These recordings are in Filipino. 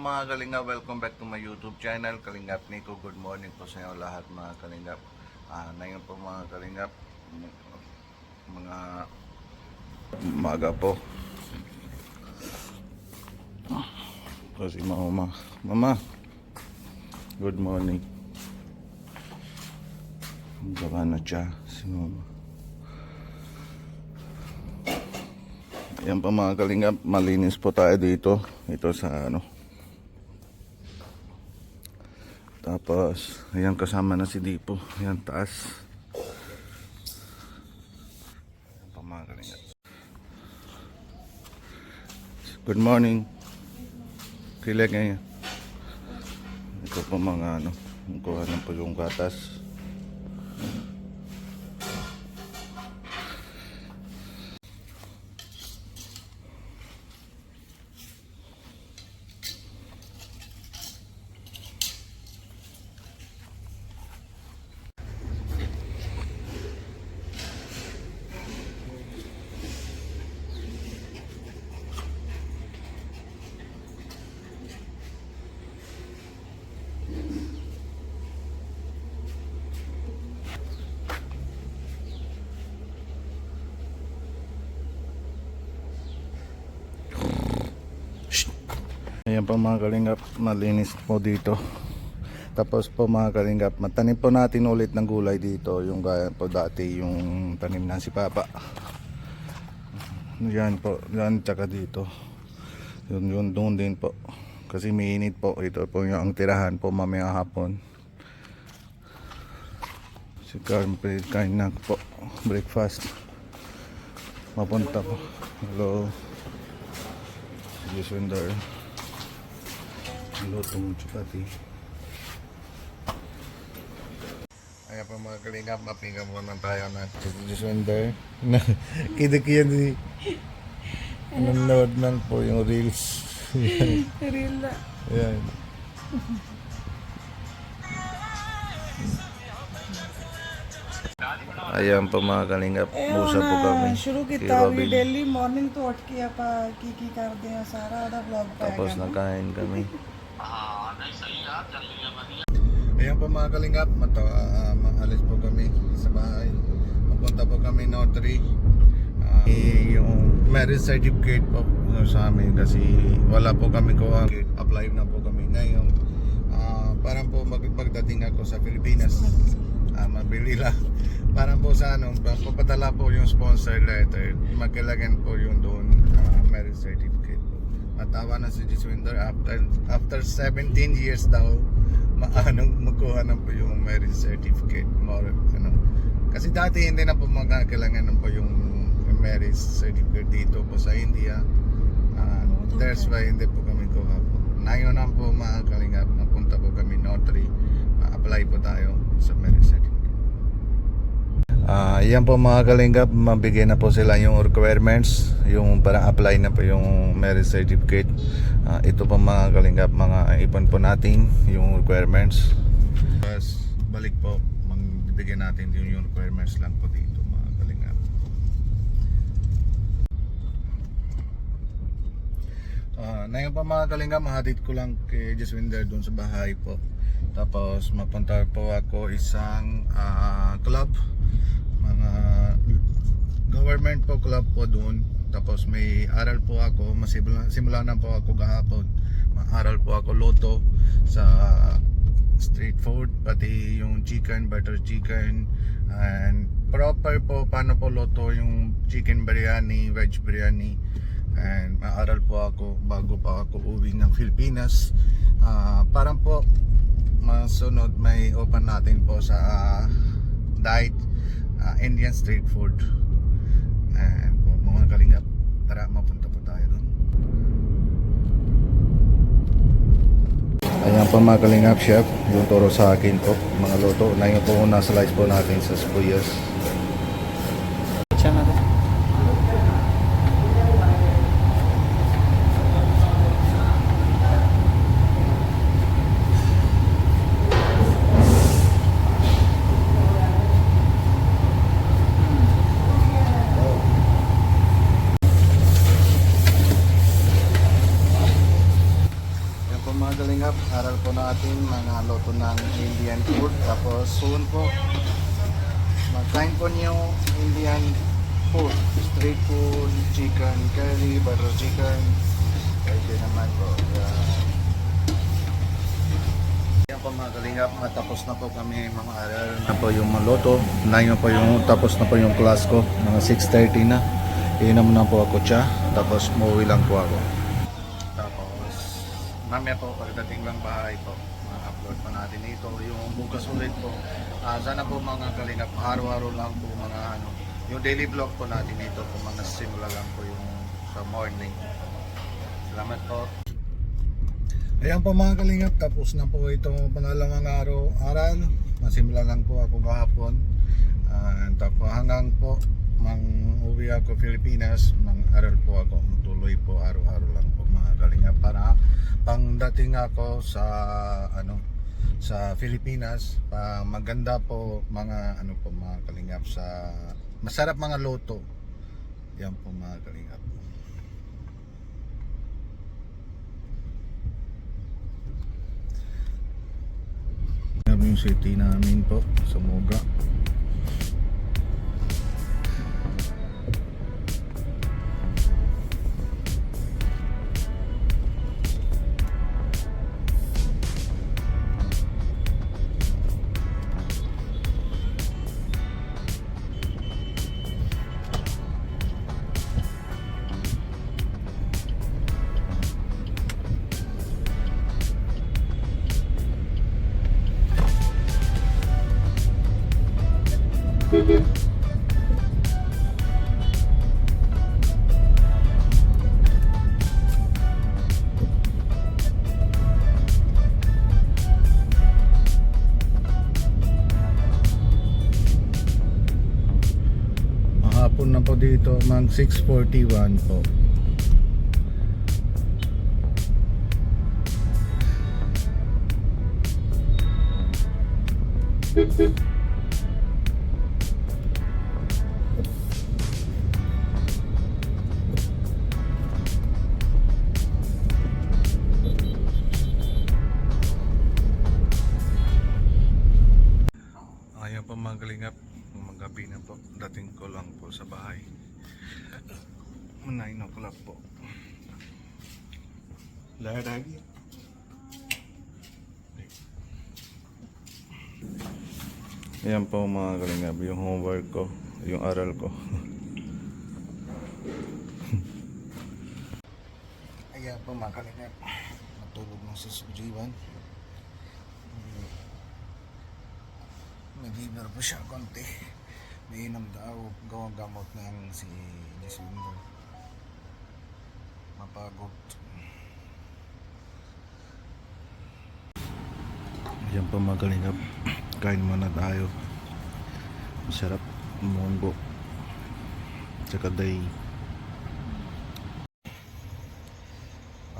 mga Kalingap, welcome back to my YouTube channel, Kalingap Nico. Good morning po sa inyo lahat mga Kalingap. Ngayon po mga Kalingap, mga umaga po. Kasi mama, good morning. Gawa na siya si mama. Yan pa mga Kalingap, malinis po tayo dito. Ito sa Tapos, ayan kasama na si Dipo. Ayan taas. Ayan pa mga Kalingap. Good morning. Kilig ngayon. Ito po mga kuha ng po yung gatas. Ayan po mga Kalingap, malinis po dito. Tapos po mga Kalingap, matanim po natin ulit ng gulay dito. Yung gaya po dati, yung tanim na si Papa. Yan po, yan tsaka dito. Yun doon din po. Kasi mainit po. Ito po yung ang tirahan po mamaya hapon. Si Carmen, kain na po. Breakfast. Mapunta po. Hello. Si Sundar. Lutong chupati. Ayan pa mga Kalingap, mapinga muna tayo na Sundar. Kidikiyan si nanonood lang po yung reels. Reel na. Ayan. Ayan pa mga Kalingap, musa po kami. ਸ਼ੁਰੂ Kay ਕੀਤਾ ਵੀ Robin. Daily morning ਤੋਂ ਉੱਠ ਕੇ ਆਪਾਂ ਕੀ ਕਰਦੇ ਆ ਸਾਰਾ ਉਹਦਾ ਵਲੌਗ ਪਾਇਆ Tapos ਕਰਨਾ। nakain kami. Ayan po mga Kalingap, maalis po kami sa bahay. Mapunta po kami Notary. Yung marriage certificate po sa amin kasi wala po kami kuha. Apply na po kami ngayon. Parang po pagdating ako sa Pilipinas, mabili lang. Parang po sa papadala po yung sponsor letter. Magkailangan po yung doon marriage certificate po. Matawa na si Jiswinder after 17 years daw magkuha na po yung marriage certificate. Kasi dati hindi na po magkailangan po yung marriage certificate dito po sa India. That's why hindi po kami kuha po. Ngayon na po mga Kalingap, napunta po kami Notary. Apply po tayo sa marriage certificate. Yan po mga Kalingap, mabigyan na po sila yung requirements, yung parang apply na po yung marriage certificate. Ito po mga Kalingap, mga ipon po natin yung requirements. Tapos balik po, magbibigyan natin yung requirements lang po dito mga Kalingap. Ngayon pa mga Kalingap, mahatid ko lang kay Jaswinder doon sa bahay po. Tapos mapunta po ako isang club, mga government po club po doon. Tapos may aral po ako, simula na po ako kahapon. Aral po ako loto sa street food, pati yung chicken, butter chicken, and proper po paano po loto yung chicken biryani, veg biryani. And maaral po ako bago pa ako uwi ng Pilipinas. Parang po masunod may open natin po sa diet Indian street food. And po mga Kalingap, tara mapunta po tayo doon. Ayan po mga Kalingap, chef yung turo sa akin po mga luto. Ngayon po una slice po natin sa sibuyas. Siya natin. natin mga loto ng Indian food. Tapos soon po, magkain po niyo Indian food. Street food, chicken curry, butter chicken. Pwede naman po. Yan po mga kalingap, matapos na po kami mga aral na po yung maloto. 9 na po yung, tapos na po yung class ko. Mga 6:30 na. Iinom na po ako siya. Tapos umuwi lang po ako. Tapos mamaya po pagdating lang bahay po, ma-upload pa natin ito. Yung bukas ulit po. Sana po mga kalingap, araw-araw lang po mga yung daily vlog po natin ito po, mga simula lang po yung sa morning. Salamat po. Ayan po mga kalingap, tapos na po itong pangalawang aral. Masimula lang po ako kahapon. Tapos hanggang po uwi ako Pilipinas, mang-aral po ako. Matuloy po araw-araw lang po mga kalingap para pangdating ako sa sa Pilipinas, maganda po mga mga kalingap sa masarap mga loto. Yan po mga kalingap. Yung city namin po sa Moga. Mahapon na po dito, mag 6:41 po. Ayaw pa mga kalingap, magabi na po, dating ko lang po sa bahay 9 o'clock po. Lagi ayan po mga kalingap, yung homework ko, yung aral ko. Ayan po mga kalingap, matulog ng si Sujiwan. Nag-ibar po siya konti. May inom daw, gawang gamot ng si Jiswinder. Mapagod. Ayan po mga kalingap, kain muna tayo. Masarap munggo tsaka day.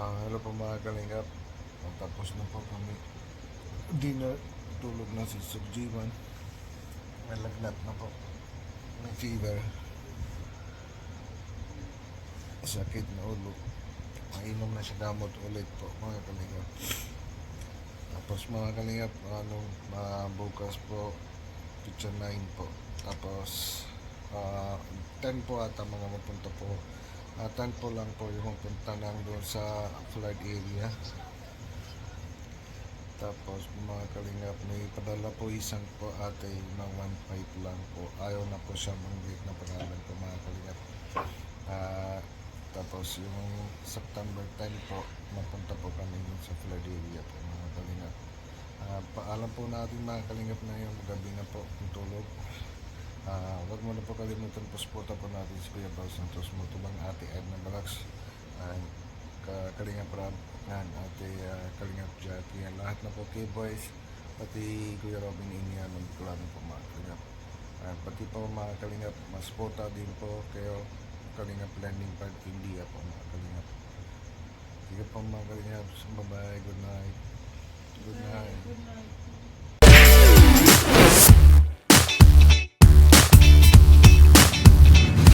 Hello po mga kalingap, tapos na po kami dinner. Tulog na si Sugjiwan. Nalagnat na po, may fever, sakit na ulo. Mainom na siya gamot ulit po mga kalingap. Tapos mga kalingap, bukas po picture 9 po. Tapos 10 po ata mga mapunta po. 10 po lang po yung mapunta nang doon sa flood area. Tapos mga kalingap, may padala po isang po ate ng 1.5 lang po. Ayaw na po siya mag-break na pangalan po mga kalingap. Tapos yung September 10 po, mapunta po kami sa flood area po mga kalingap. Paalam po natin mga kalingap na yung gabi na po yung tulog. Huwag mo na po kalimutan po suporta po natin si Kuya Bal Santos, Mutubang, Ate Edna Balax, Kalingap Rab, Ate Kalingap Jackie, lahat na po kay boys, pati Kuya Robin Inian, magkulano po mga kalingap. Pati po mga kalingap, masuporta din po kayo Kalingap Landing Park India po mga kalingap. Sige po mga kalingap, bye bye, good night. Good night.